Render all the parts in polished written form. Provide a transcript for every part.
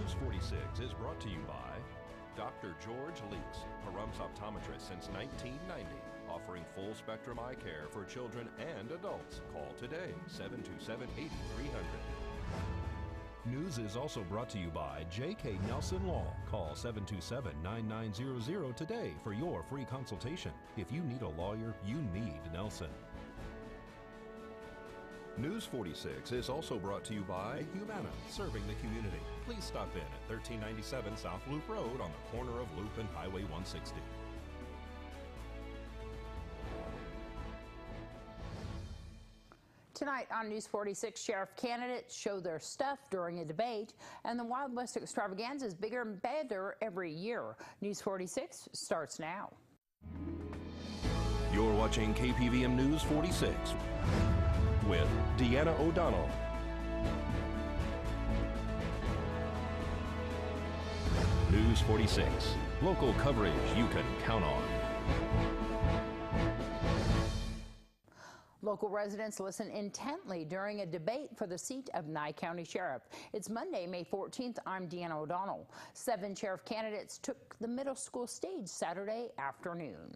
News 46 is brought to you by Dr. George Leeks, Pahrumps optometrist since 1990, offering full spectrum eye care for children and adults. Call today, 727-8300. News is also brought to you by J.K. Nelson Law. Call 727-9900 today for your free consultation. If you need a lawyer, you need Nelson. News 46 is also brought to you by Humana, serving the community. Please stop in at 1397 South Loop Road on the corner of Loop and Highway 160. Tonight on News 46, sheriff candidates show their stuff during a debate, and the Wild West extravaganza is bigger and better every year. News 46 starts now. You're watching KPVM News 46 with Deanna O'Donnell. News 46, local coverage you can count on. Local residents listen intently during a debate for the seat of Nye County Sheriff. It's Monday, May 14th. I'm Deanna O'Donnell. 7 sheriff candidates took the middle school stage Saturday afternoon.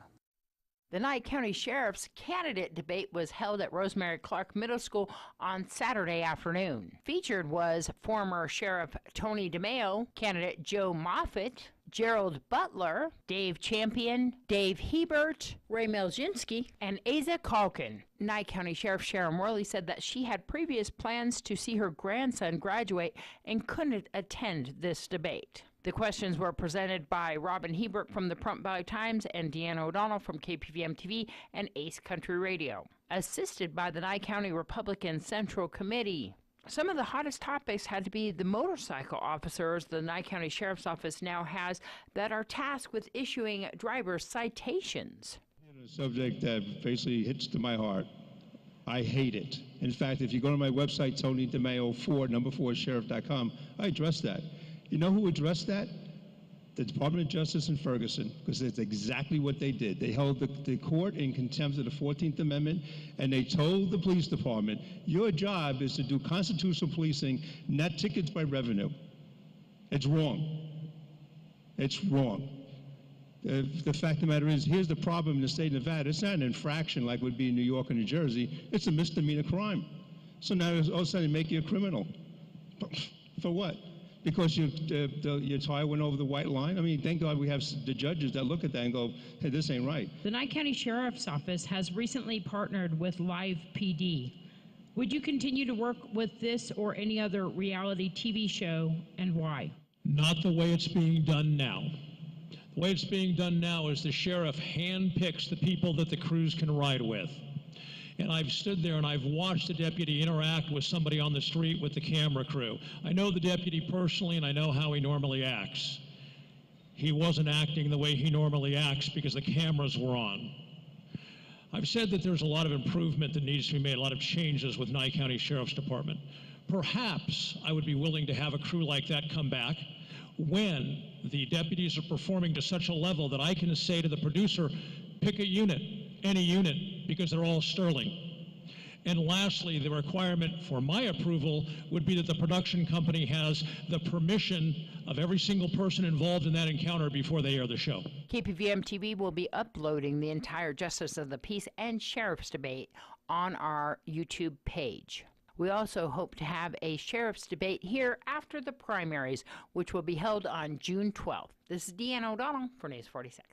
The Nye County Sheriff's candidate debate was held at Rosemary Clark Middle School on Saturday afternoon. Featured was former Sheriff Tony DeMeo, candidate Joe Moffitt, Gerald Butler, Dave Champion, Dave Hebert, Ray Melzinski, and Asa Calkin. Nye County Sheriff Sharon Worley said that she had previous plans to see her grandson graduate and couldn't attend this debate. The questions were presented by Robin Hebert from the Pahrump Valley Times and Deanna O'Donnell from KPVM-TV and Ace Country Radio, assisted by the Nye County Republican Central Committee. Some of the hottest topics had to be the motorcycle officers the Nye County Sheriff's Office now has that are tasked with issuing driver citations. A subject that basically hits to my heart. I hate it. In fact, if you go to my website, Tony DeMeo 4 sheriff.com, I address that. You know who addressed that? The Department of Justice in Ferguson, because it's exactly what they did. They held the court in contempt of the 14th Amendment, and they told the police department, your job is to do constitutional policing, not tickets by revenue. It's wrong. It's wrong. The fact of the matter is, here's the problem in the state of Nevada. It's not an infraction like would be in New York or New Jersey. It's a misdemeanor crime. So now all of a sudden they make you a criminal. For what? Because your tire went over the white line? I mean, thank God we have the judges that look at that and go, hey, this ain't right. The Nye County Sheriff's Office has recently partnered with Live PD. Would you continue to work with this or any other reality TV show, and why? Not the way it's being done now. The way it's being done now is the sheriff handpicks the people that the crews can ride with. And I've stood there and I've watched the deputy interact with somebody on the street with the camera crew. I know the deputy personally and I know how he normally acts. He wasn't acting the way he normally acts because the cameras were on. I've said that there's a lot of improvement that needs to be made, a lot of changes with Nye County Sheriff's Department. Perhaps I would be willing to have a crew like that come back when the deputies are performing to such a level that I can say to the producer, pick a unit, any unit, because they're all sterling. And lastly, the requirement for my approval would be that the production company has the permission of every single person involved in that encounter before they air the show. KPVM-TV will be uploading the entire Justice of the Peace and Sheriff's debate on our YouTube page. We also hope to have a sheriff's debate here after the primaries, which will be held on June 12th. This is Deanna O'Donnell for News 46.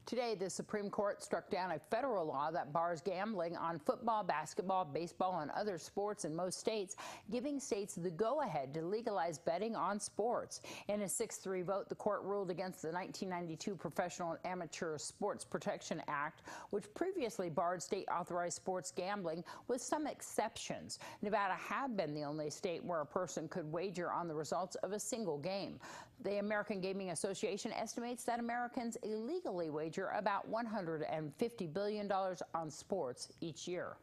Today, the Supreme Court struck down a federal law that bars gambling on football, basketball, baseball, and other sports in most states, giving states the go-ahead to legalize betting on sports. In a 6-3 vote, the court ruled against the 1992 Professional and Amateur Sports Protection Act, which previously barred state-authorized sports gambling with some exceptions. Nevada had been the only state where a person could wager on the results of a single game. The American Gaming Association estimates that Americans illegally wager about $150 billion on sports each year.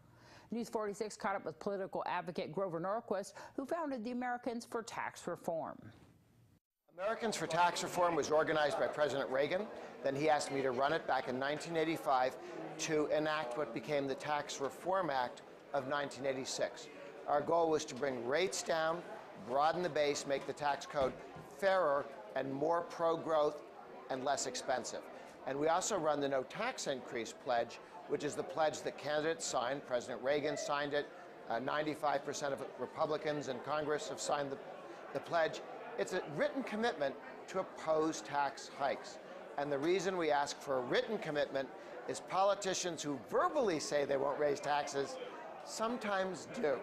News 46 caught up with political advocate Grover Norquist, who founded the Americans for Tax Reform. Americans for Tax Reform was organized by President Reagan. Then he asked me to run it back in 1985 to enact what became the Tax Reform Act of 1986. Our goal was to bring rates down broaden the base, make the tax code fairer and more pro-growth and less expensive. And we also run the no tax increase pledge, which is the pledge that candidates signed. President Reagan signed it. 95% of Republicans in Congress have signed the pledge. It's a written commitment to oppose tax hikes. And the reason we ask for a written commitment is politicians who verbally say they won't raise taxes sometimes do.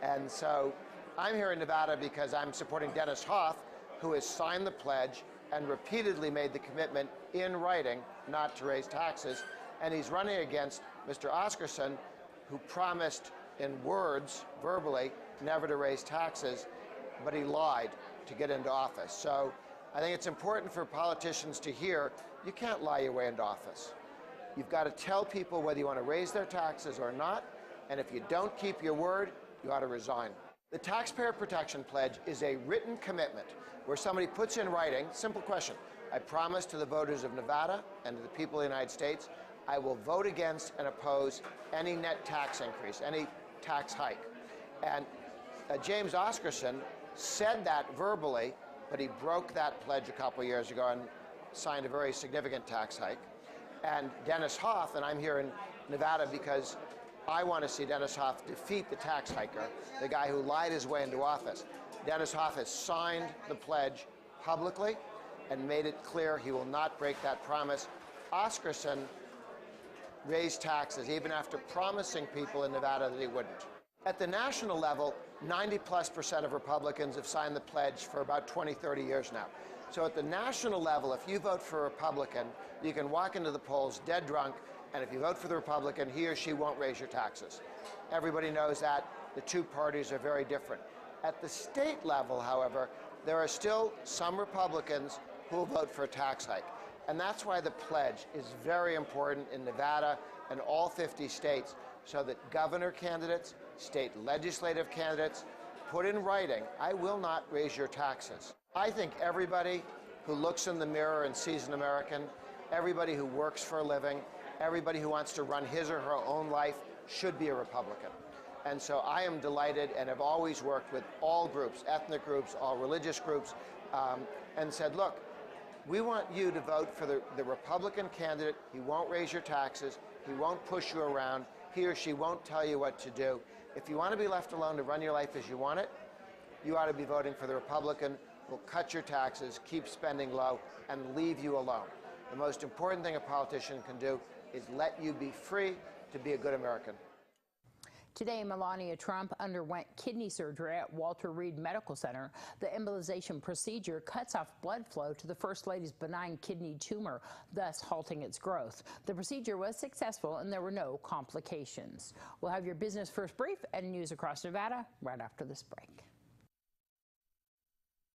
And so I'm here in Nevada because I'm supporting Dennis Hoff, who has signed the pledge and repeatedly made the commitment in writing not to raise taxes. And he's running against Mr. Oscarson, who promised in words, verbally, never to raise taxes, but he lied to get into office. So I think it's important for politicians to hear, you can't lie your way into office. You've got to tell people whether you want to raise their taxes or not, and if you don't keep your word, you ought to resign. The Taxpayer Protection Pledge is a written commitment where somebody puts in writing, simple question, I promise to the voters of Nevada and to the people of the United States, I will vote against and oppose any net tax increase, any tax hike. And James Oscarson said that verbally, but he broke that pledge a couple years ago and signed a very significant tax hike. And Dennis Hoff, and I'm here in Nevada because I want to see Dennis Hoff defeat the tax hiker, the guy who lied his way into office. Dennis Hoff has signed the pledge publicly and made it clear he will not break that promise. Oscarson raised taxes even after promising people in Nevada that he wouldn't. At the national level, 90+% of Republicans have signed the pledge for about 20, 30 years now. So at the national level, if you vote for a Republican, you can walk into the polls dead drunk, and if you vote for the Republican, he or she won't raise your taxes. Everybody knows that. The two parties are very different. At the state level, however, there are still some Republicans who will vote for a tax hike. And that's why the pledge is very important in Nevada and all 50 states, so that governor candidates, state legislative candidates put in writing, I will not raise your taxes. I think everybody who looks in the mirror and sees an American, everybody who works for a living, everybody who wants to run his or her own life should be a Republican. And so I am delighted and have always worked with all groups, ethnic groups, all religious groups, and said, look, we want you to vote for the Republican candidate. He won't raise your taxes. He won't push you around. He or she won't tell you what to do. If you want to be left alone to run your life as you want it, you ought to be voting for the Republican who will cut your taxes, keep spending low, and leave you alone. The most important thing a politician can do is let you be free to be a good American. Today, Melania Trump underwent kidney surgery at Walter Reed Medical Center. The embolization procedure cuts off blood flow to the First Lady's benign kidney tumor, thus halting its growth. The procedure was successful and there were no complications. We'll have your Business First brief and news across Nevada right after this break.